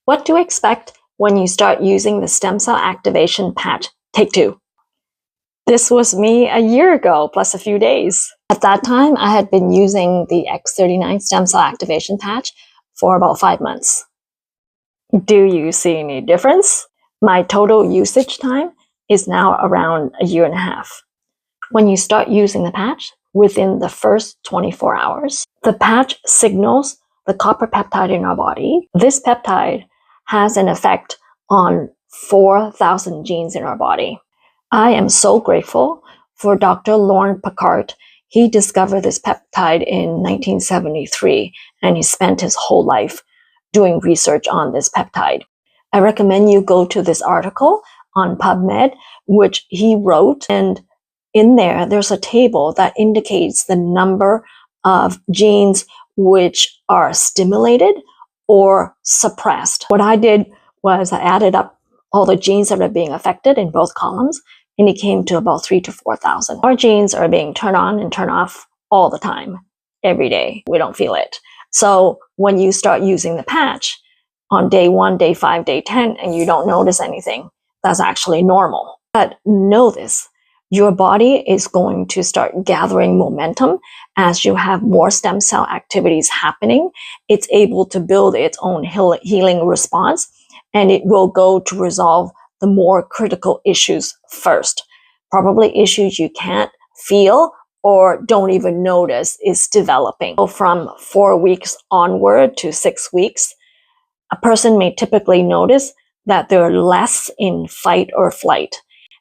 What to expect when you start using the stem cell activation patch. Take 2. This was me a year ago, plus a few days. At that time, I had been using the X39 stem cell activation patch for about 5 months. Do you see any difference? My total usage time is now around a year and a half. When you start using the patch, within the first 24 hours, the patch signals the copper peptide in our body. This peptide has an effect on 4,000 genes in our body. I am so grateful for Dr. Lauren Picard. He discovered this peptide in 1973, and he spent his whole life doing research on this peptide. I recommend you go to this article on PubMed, which he wrote, and in there, there's a table that indicates the number of genes which are stimulated or suppressed. What I did was I added up all the genes that are being affected in both columns, and it came to about 3,000 to 4,000. Our genes are being turned on and turned off all the time, every day. We don't feel it. So when you start using the patch on day 1, day 5, day 10, and you don't notice anything, that's actually normal. But know this, your body is going to start gathering momentum as you have more stem cell activities happening. It's able to build its own healing response, and it will go to resolve the more critical issues first. Probably issues you can't feel or don't even notice is developing. So from 4 weeks onward to 6 weeks, a person may typically notice that they're less in fight or flight.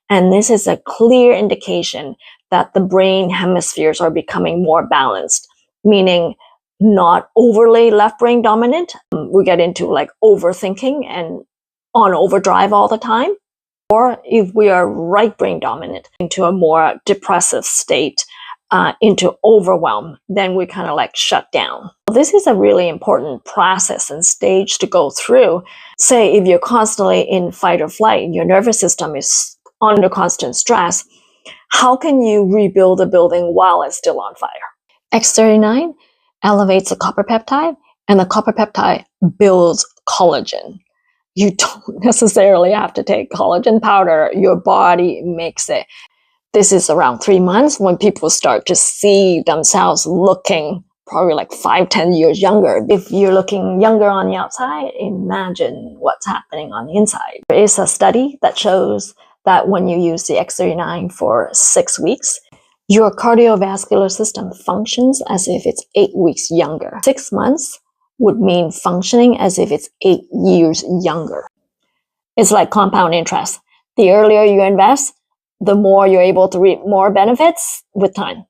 And this is a clear indication that the brain hemispheres are becoming more balanced, meaning not overly left brain dominant. We get into like overthinking and on overdrive all the time. Or if we are right brain dominant, into a more depressive state, into overwhelm, then we kind of like shut down. This is a really important process and stage to go through. Say if you're constantly in fight or flight, your nervous system is under constant stress, how can you rebuild a building while it's still on fire? X39 elevates the copper peptide, and the copper peptide builds collagen. You don't necessarily have to take collagen powder. Your body makes it. This is around 3 months when people start to see themselves looking probably like 5-10 years younger. If you're looking younger on the outside, imagine what's happening on the inside. There is a study that shows that when you use the X39 for 6 weeks, your cardiovascular system functions as if it's 8 weeks younger. 6 months would mean functioning as if it's 8 years younger. It's like compound interest. The earlier you invest, the more you're able to reap more benefits with time.